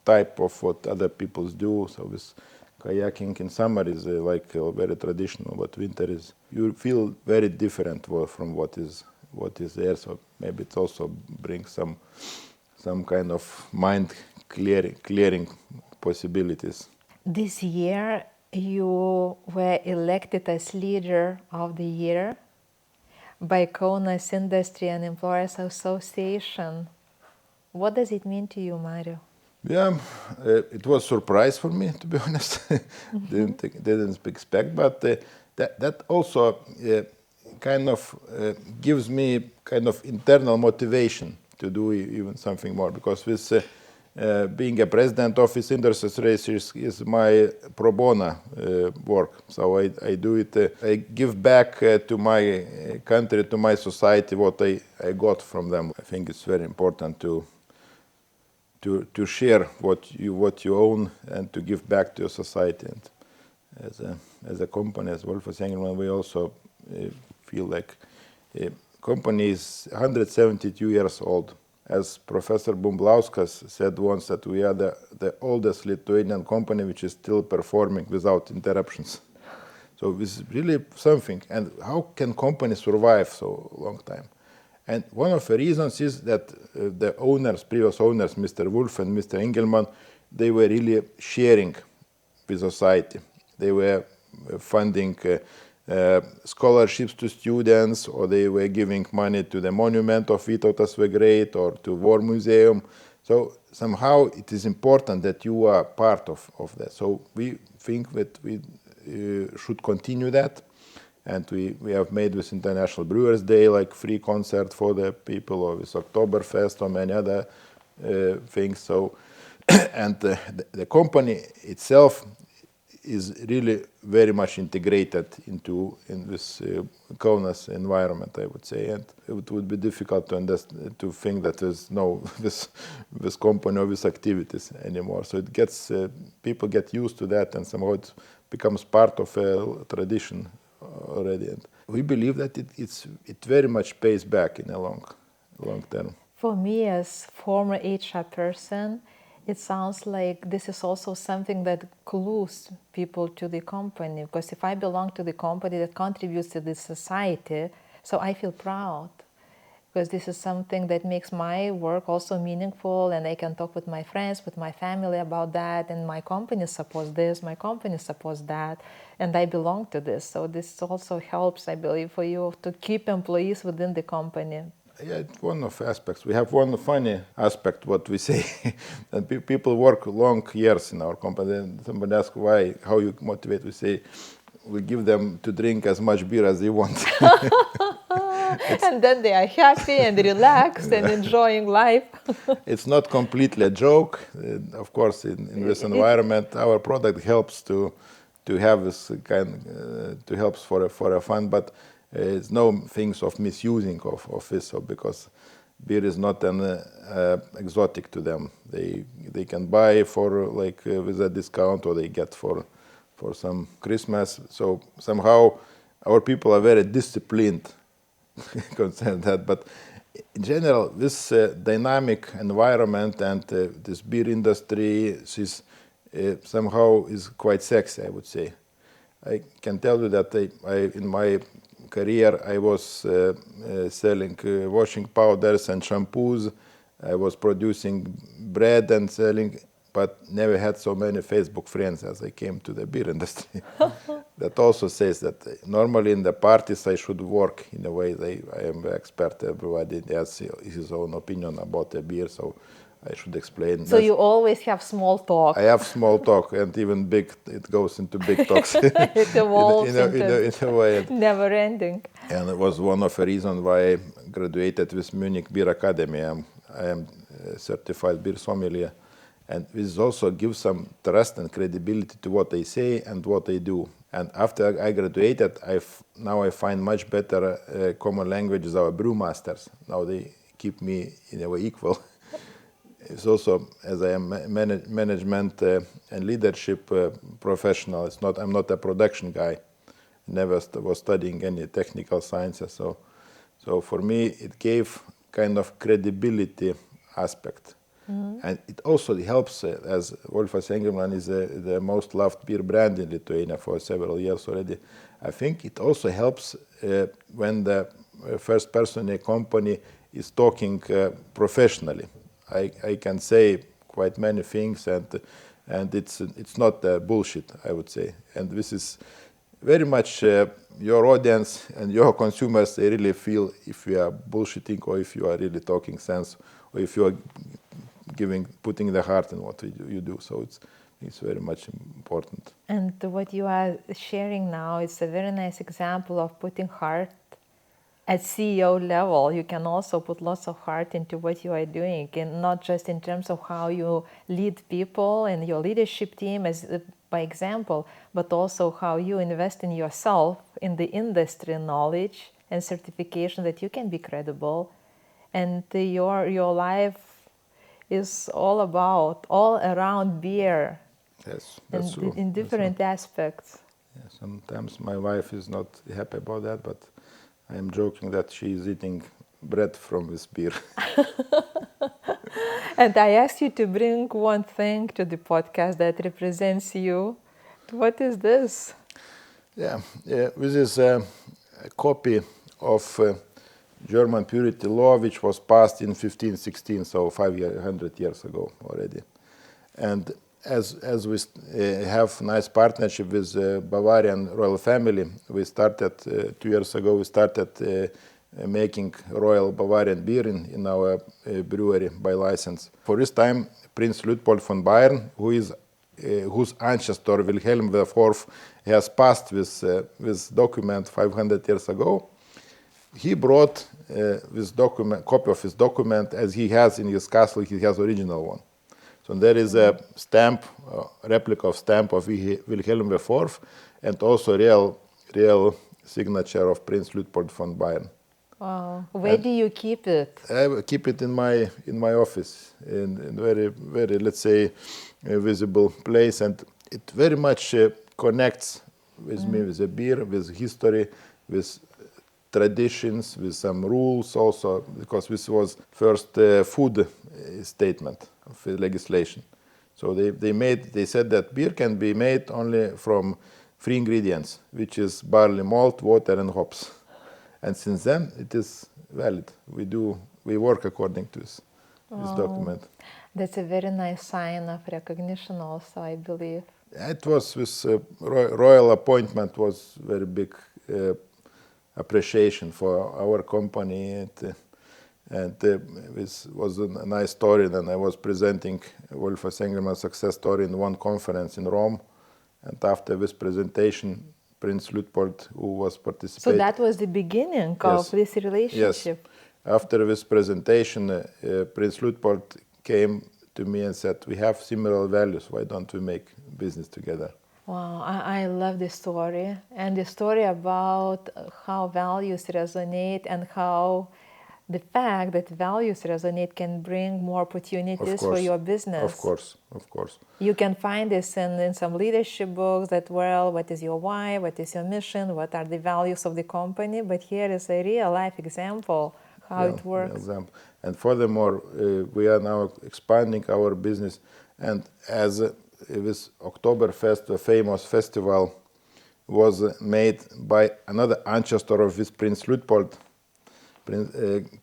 type of what other people do. So with kayaking in summer is like very traditional, but winter is, you feel very different from what is there. So maybe it also brings some kind of mind clearing possibilities. This year you were elected as Leader of the Year by Kaunas Industry and Employers Association. What does it mean to you, Mario? Yeah, it was a surprise for me, to be honest. Didn't expect, but that also kind of gives me kind of internal motivation to do even something more, because with being a president of this industry is my pro bono work. So I do it, I give back to my country, to my society, what I got from them. I think it's very important to share what you own and to give back to your society. And as a company, as Volfas Engelman, we also feel like company is 172 years old. As Professor Bumblauskas said once, that we are the oldest Lithuanian company which is still performing without interruptions. So this is really something. And how can companies survive so long time? And one of the reasons is that the owners, previous owners, Mr. Wolf and Mr. Engelman, they were really sharing with society. They were funding scholarships to students, or they were giving money to the monument of Vytautas the Great or to War Museum. So somehow it is important that you are part of that. So we think that we should continue that. And we have made with International Brewers Day like free concert for the people, or with Oktoberfest or many other things. So, and the company itself is really very much integrated in this Kaunas environment, I would say. And it would be difficult to think that there's no this company or these activities anymore. So it gets people get used to that, and somehow it becomes part of a tradition already. And we believe that it very much pays back in a long term. For me, as former HR person, it sounds like this is also something that glues people to the company. Because if I belong to the company that contributes to the society, so I feel proud. Because this is something that makes my work also meaningful, and I can talk with my friends, with my family about that, and my company supports this, my company supports that, and I belong to this. So this also helps, I believe, for you to keep employees within the company. Yeah, it's one of the aspects. We have one funny aspect, what we say, that people work long years in our company. And somebody asks how you motivate. We say, we give them to drink as much beer as they want. And then they are happy and relaxed and enjoying life. It's not completely a joke. Of course, in this environment, our product helps to have this to helps for a fun, but it's no things of misusing of this, because beer is not an exotic to them. They can buy for like with a discount, or they get for some Christmas. So somehow our people are very disciplined concerned that. But in general, this dynamic environment and this beer industry is somehow is quite sexy, I would say. I can tell you that in my career I was selling washing powders and shampoos. I was producing bread and selling, but never had so many Facebook friends as I came to the beer industry. That also says that normally in the parties I should work in a way I am the expert. Everybody has his own opinion about the beer, so I should explain. So you always have small talk. I have small talk, and even big. It goes into big talks. It evolves in a way. Never ending. And it was one of the reasons why I graduated with Munich Beer Academy. I am certified beer sommelier, And this also gives some trust and credibility to what I say and what I do. And after I graduated, now I find much better common language with our brewmasters. Now they keep me in a way equal. It's also, as I am management and leadership professional, I'm not a production guy. Never was studying any technical sciences. So for me, it gave kind of credibility aspect. And it also helps, as Volfas Engelman is the most loved beer brand in Lithuania for several years already. I think it also helps when the first person in a company is talking professionally. I can say quite many things, and it's not bullshit, I would say. And this is very much your audience and your consumers, they really feel if you are bullshitting or if you are really talking sense, or if you are putting the heart in what you do. So it's very much important. And what you are sharing now is a very nice example of putting heart at CEO level. You can also put lots of heart into what you are doing, and not just in terms of how you lead people and your leadership team as by example, but also how you invest in yourself, in the industry knowledge and certification that you can be credible. And your life is all around beer. Yes, that's true. In different aspects. Yeah, sometimes my wife is not happy about that, but I am joking that she is eating bread from this beer. And I asked you to bring one thing to the podcast that represents you. What is this? Yeah, this is a copy of German purity law, which was passed in 1516, so 500 years ago already. And as we have nice partnership with Bavarian royal family, we started 2 years ago. We started making royal Bavarian beer in our brewery by license. For this time, Prince Luitpold von Bayern, whose ancestor Wilhelm IV has passed this document 500 years ago, he brought this copy of his document, as he has in his castle. He has original one. So there is a stamp, replica of stamp of Wilhelm IV, and also real signature of Prince Luitpold von Bayern. Wow. Where do you keep it? I keep it in my office, in very let's say visible place, and it very much connects with me, with the beer, with history, with traditions, with some rules also, because this was first food statement of the legislation. So they said that beer can be made only from 3 ingredients, which is barley malt, water, and hops. And since then, it is valid. We work according to this document. That's a very nice sign of recognition also, I believe. It was this royal appointment was very big appreciation for our company. And this was a nice story. Then I was presenting Volfas Engelman success story in one conference in Rome. And after this presentation, Prince Luitpold, who was participating... So that was the beginning of this relationship? Yes. After this presentation, Prince Luitpold came to me and said, we have similar values, why don't we make business together? Wow, I love this story. And the story about how values resonate and how the fact that values resonate can bring more opportunities for your business. Of course. You can find this in some leadership books that, well, what is your why, what is your mission, what are the values of the company, but here is a real life example how it works. And furthermore, we are now expanding our business, and as this Oktoberfest, the famous festival, was made by another ancestor of this Prince Luitpold,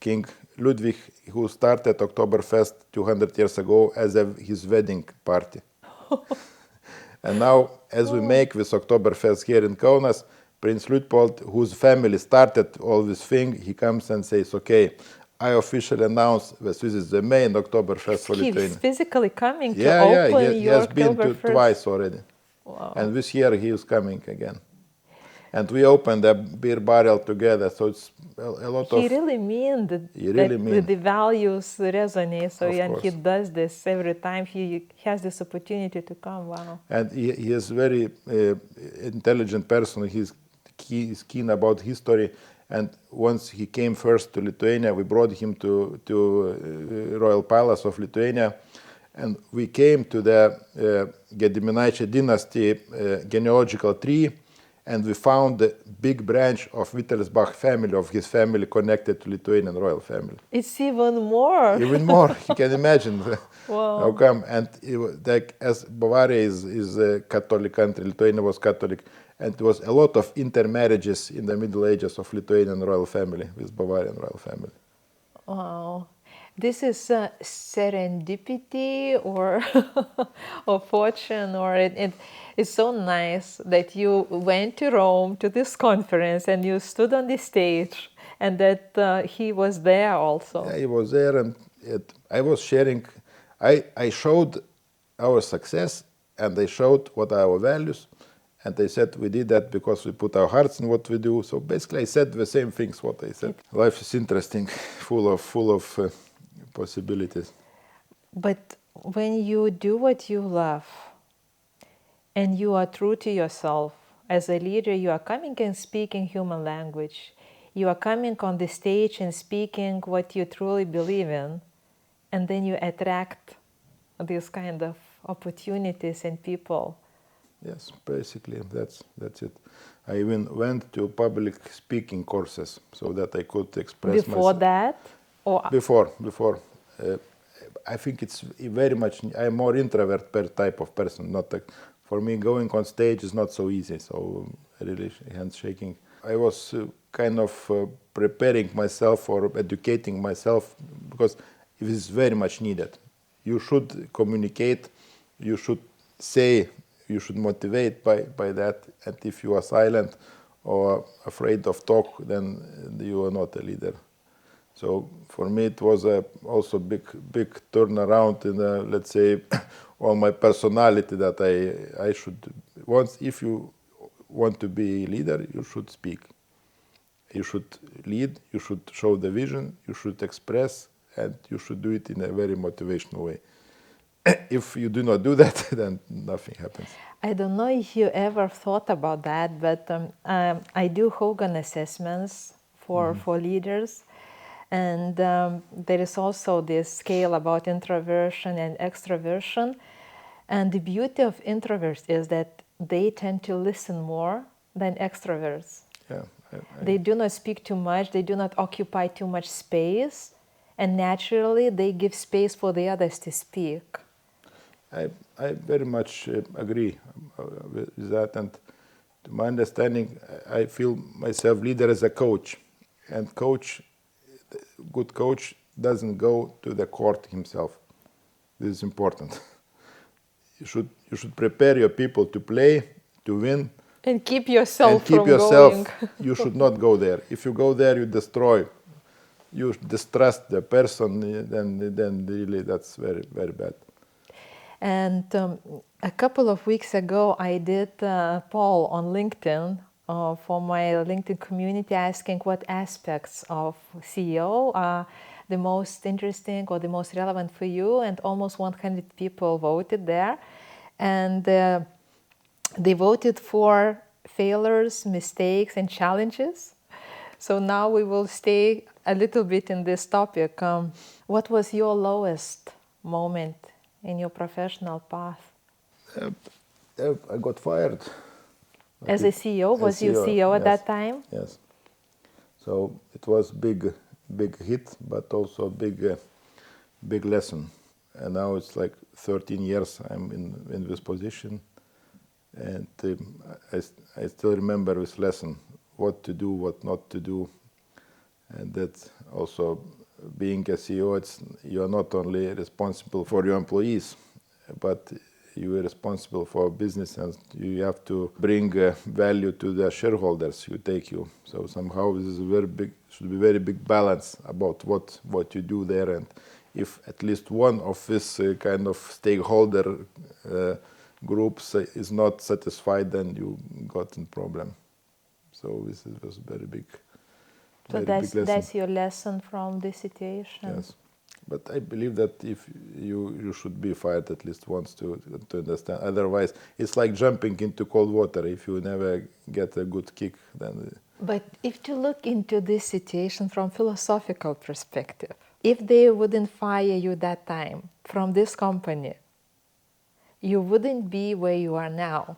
King Ludwig, who started Oktoberfest 200 years ago as his wedding party. And now, as we make this Oktoberfest here in Kaunas, Prince Luitpold, whose family started all this thing, he comes and says, okay, I officially announce that this is the main Oktoberfest for Lithuania. He's physically coming to open he your has been Oktoberfest. twice already. Wow. And this year he is coming again. And we opened a beer barrel together, so it's a lot of... He really means that the values resonate, so and he does this every time he has this opportunity to come. Wow. And he is very intelligent person. He's keen about history. And once he came first to Lithuania, we brought him to Royal Palace of Lithuania. And we came to the Gediminaičių dynasty genealogical tree, and we found the big branch of Wittelsbach family, of his family connected to Lithuanian royal family. It's even more. Even more, you can imagine. Wow. How come? And it was like, as Bavaria is a Catholic country, Lithuania was Catholic, and there was a lot of intermarriages in the Middle Ages of Lithuanian royal family with Bavarian royal family. Wow. This is serendipity or or fortune, or it's so nice that you went to Rome to this conference and you stood on the stage, and that he was there also. Yeah, he was there, and I was sharing. I showed our success, and I showed what are our values, and they said we did that because we put our hearts in what we do. So basically, I said the same things what I said. Life is interesting, full of possibilities. But when you do what you love and you are true to yourself, as a leader, you are coming and speaking human language. You are coming on the stage and speaking what you truly believe in, and then you attract these kind of opportunities in people. Yes, basically that's it. I even went to public speaking courses so that I could express myself. Before that? Or Before. I think it's very much, I'm more introvert type of person. For me, going on stage is not so easy, so really handshaking. I was kind of preparing myself or educating myself because it is very much needed. You should communicate, you should say, you should motivate by that, and if you are silent or afraid of talk, then you are not a leader. So for me, it was also big turnaround in, let's say, all my personality that I should, if you want to be a leader, you should speak. You should lead, you should show the vision, you should express, and you should do it in a very motivational way. If you do not do that, then nothing happens. I don't know if you ever thought about that, but I do Hogan assessments for leaders. And there is also this scale about introversion and extroversion. And the beauty of introverts is that they tend to listen more than extroverts. Yeah, They do not speak too much, they do not occupy too much space, and naturally they give space for the others to speak. I very much agree with that, and to my understanding, I feel myself leader as a coach, and good coach doesn't go to the court himself. This is important. You should prepare your people to play, to win, and keep yourself from going. going. You should not go there. If you go there, you destroy. You distrust the person, then really that's very, very bad. And a couple of weeks ago, I did a poll on LinkedIn for my LinkedIn community, asking what aspects of CEO are the most interesting or the most relevant for you, and almost 100 people voted there. And they voted for failures, mistakes, and challenges. So now we will stay a little bit in this topic. What was your lowest moment in your professional path? I got fired. As a CEO? Was you CEO at that time? Yes. So it was big hit, but also big lesson. And now it's like 13 years I'm in this position. And I still remember this lesson, what to do, what not to do. And that also, being a CEO, you're not only responsible for your employees, but you are responsible for business, and you have to bring value to the shareholders who take you. So somehow this is should be very big balance about what you do there. And if at least one of this kind of stakeholder groups is not satisfied, then you got in problem. So this was very big. So very big lesson. that's your lesson from this situation. Yes, but I believe that if you should be fired at least once to understand. Otherwise, it's like jumping into cold water. If you never get a good kick, then. But if you look into this situation from philosophical perspective, if they wouldn't fire you that time from this company, you wouldn't be where you are now.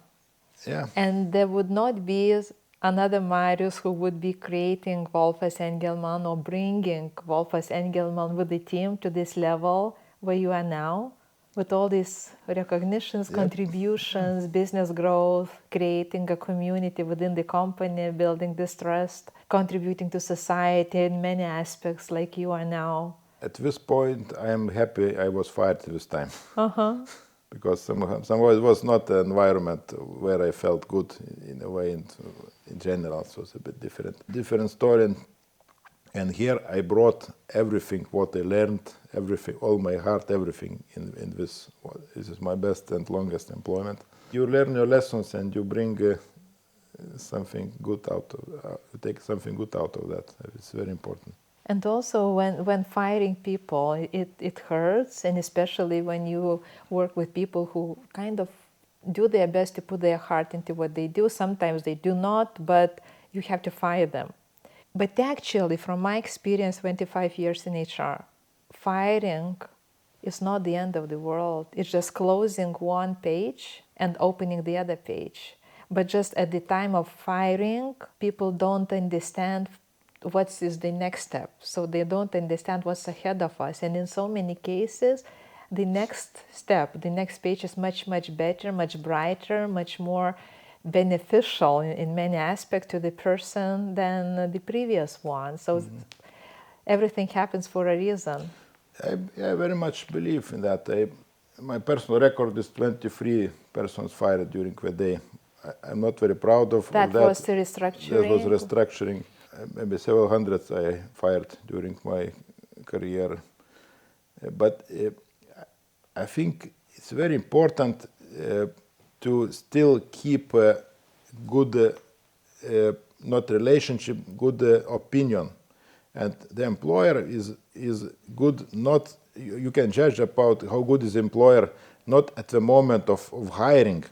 Yeah. And there would not be another Marius who would be creating Volfas Engelman or bringing Volfas Engelman with the team to this level where you are now, with all these recognitions, contributions, business growth, creating a community within the company, building this trust, contributing to society in many aspects like you are now. At this point, I am happy I was fired this time. Because somehow it was not an environment where I felt good in a way, and in general it was a bit different story. And here I brought everything what I learned, everything, all my heart, everything in this. This is my best and longest employment. You learn your lessons and you bring something good out of, take something good out of that. It's very important. And also when firing people, it hurts, and especially when you work with people who kind of do their best to put their heart into what they do. Sometimes they do not, but you have to fire them. But actually, from my experience, 25 years in HR, firing is not the end of the world. It's just closing one page and opening the other page. But just at the time of firing, people don't understand what is the next step. So they don't understand what's ahead of us. And in so many cases, the next step, the next page is much, much better, much brighter, much more beneficial in many aspects to the person than the previous one. So everything happens for a reason. I very much believe in that. My personal record is 23 persons fired during the day. I'm not very proud of that. That was the restructuring? That was restructuring. Maybe several hundreds I fired during my career. But I think it's very important to still keep a good, not relationship, good opinion. And the employer is good, not, you can judge about how good is the employer, not at the moment of hiring,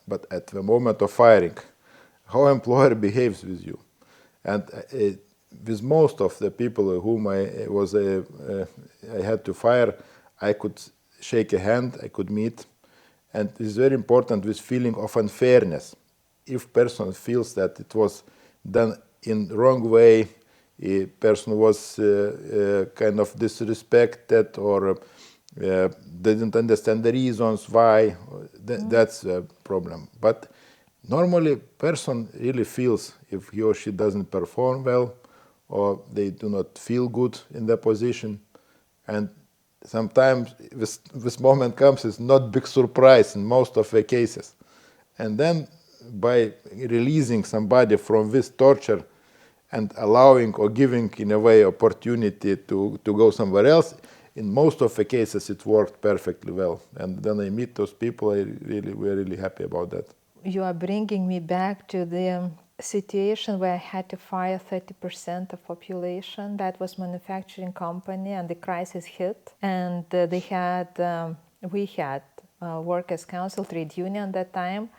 but at the moment of firing, how employer behaves with you. And with most of the people whom I had to fire, I could shake a hand, I could meet. And it's very important with feeling of unfairness. If person feels that it was done in the wrong way, a person was kind of disrespected or didn't understand the reasons why, that's a problem. But normally, person really feels if he or she doesn't perform well, or they do not feel good in their position. And sometimes this moment comes, it's not big surprise in most of the cases. And then by releasing somebody from this torture and allowing or giving in a way opportunity to go somewhere else, in most of the cases it worked perfectly well. And then I meet those people, we're really happy about that. You are bringing me back to the situation where I had to fire 30% of population. That was manufacturing company, and the crisis hit. And we had workers' council, trade union at that time,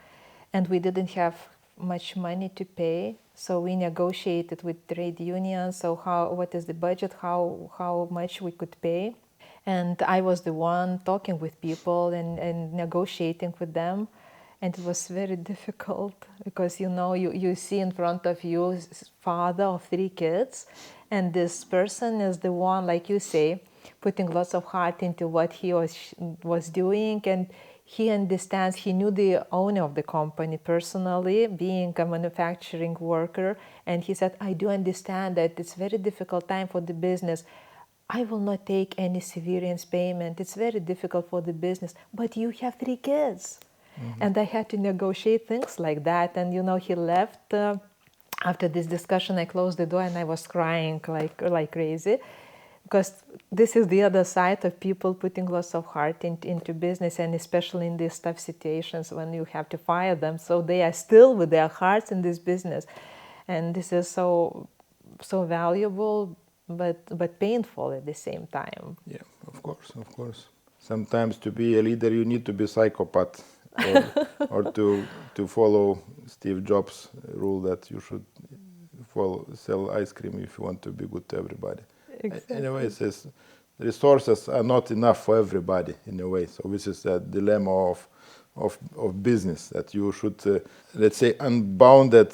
and we didn't have much money to pay. So we negotiated with trade unions. So what is the budget? How much we could pay? And I was the one talking with people and negotiating with them. And it was very difficult because, you see in front of you father of 3 kids, and this person is the one, like you say, putting lots of heart into what he was doing, and he understands, he knew the owner of the company personally, being a manufacturing worker, and he said, I do understand that it's very difficult time for the business. I will not take any severance payment. It's very difficult for the business, but you have 3 kids. And I had to negotiate things like that. And, he left. After this discussion, I closed the door and I was crying like crazy. Because this is the other side of people putting lots of heart into business, and especially in these tough situations when you have to fire them. So they are still with their hearts in this business. And this is so valuable, but painful at the same time. Yeah, of course. Sometimes to be a leader, you need to be psychopath, or to follow Steve Jobs' rule that you should sell ice cream if you want to be good to everybody. Exactly. Anyway, it says resources are not enough for everybody in a way. So this is a dilemma of business, that you should, let's say, unbounded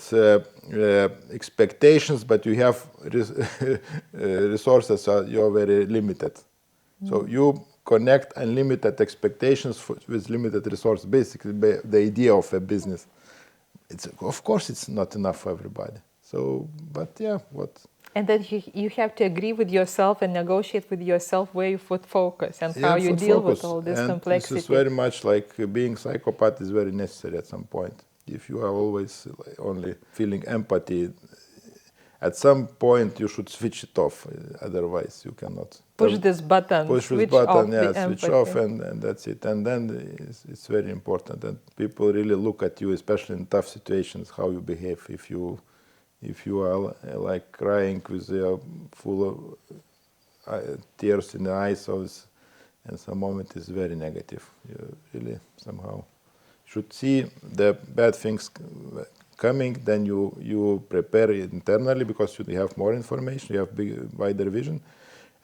expectations, but you have resources, you're very limited. So you connect unlimited expectations with limited resources. Basically, the idea of a business. Of course, it's not enough for everybody. So, but yeah, what? And then you have to agree with yourself and negotiate with yourself where you put focus and how you deal with all this complexity. This is very much like being psychopath is very necessary at some point. If you are always only feeling empathy, at some point you should switch it off. Otherwise, you cannot push this button. Switch off, and that's it. And then it's very important that people really look at you, especially in tough situations, how you behave. If you are like crying with full of tears in the eyes, and some moment is very negative. You really somehow should see the bad things coming, then you prepare it internally because you have more information, you have wider vision.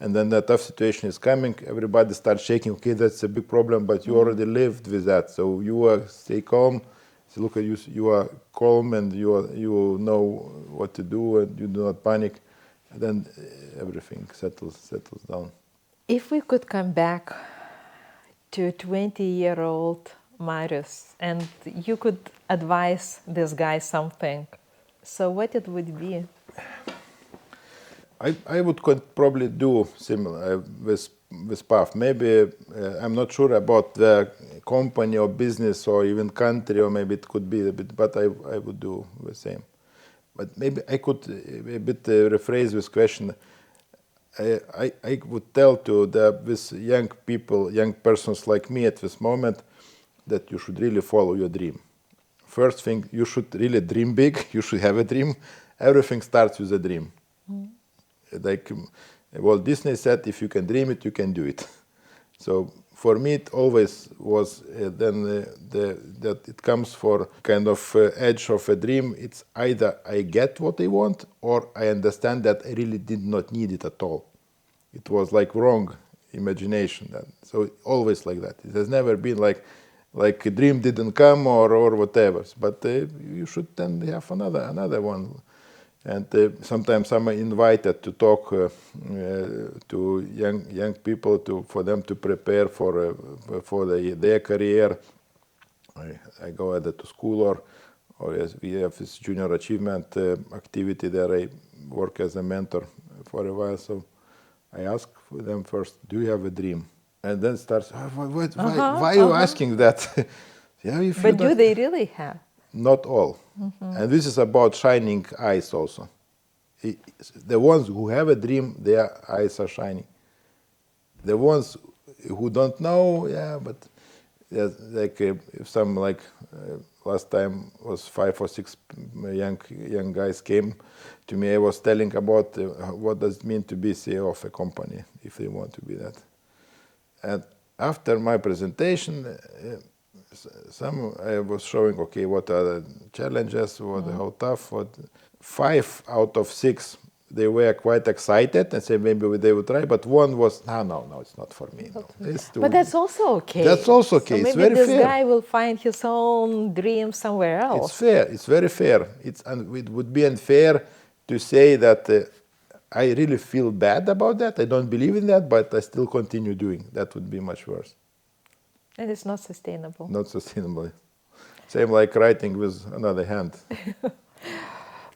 And then the tough situation is coming, everybody starts shaking, okay, that's a big problem, but you already lived with that. So you stay calm. So look at you, you are calm and you know what to do and you do not panic. And then everything settles down. If we could come back to 20-year-old Marius and you could advise this guy something, so what it would be? I would probably do similar with path. Maybe I'm not sure about the company or business or even country, or maybe it could be a bit, but I would do the same. But maybe I could a bit rephrase this question. I would tell to this young people, young persons like me at this moment, that you should really follow your dream. First thing, you should really dream big. You should have a dream. Everything starts with a dream. Like Walt Disney said, if you can dream it, you can do it. So for me, it always was that it comes for kind of edge of a dream. It's either I get what I want, or I understand that I really did not need it at all. It was like wrong imagination. So always like that. It has never been like a dream didn't come or whatever. But you should then have another one. And sometimes I'm invited to talk to young people for them to prepare for their career. I go either to school or as we have this junior achievement activity there. I work as a mentor for a while. So I ask them first, do you have a dream? And then starts, why are you asking that? But do they really have? Not all. And this is about shining eyes also. The ones who have a dream, their eyes are shining. The ones who don't know, but like if some last time was 5 or 6 young guys came to me. I was telling about what does it mean to be CEO of a company if they want to be that. And after my presentation, I was showing, okay, what are the challenges, how tough. 5 out of 6, they were quite excited and said maybe they would try, but one was, no, it's not for me. No. But that's also okay. That's also okay. So it's maybe very this fair. guy will find his own dream somewhere else. It's fair. It's very fair. It would be unfair to say that I really feel bad about that. I don't believe in that, but I still continue doing. That would be much worse. And it's not sustainable. Not sustainable. Same like writing with another hand.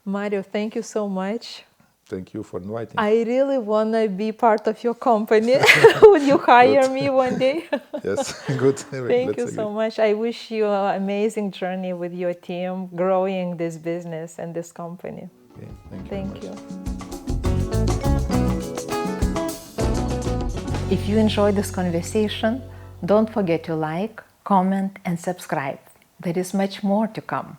Mario, thank you so much. Thank you for inviting. I really want to be part of your company. Would you hire me one day? Yes, good. Thank you so much. I wish you an amazing journey with your team, growing this business and this company. Okay, thank you. Thank you. If you enjoyed this conversation, don't forget to like, comment, and subscribe. There is much more to come.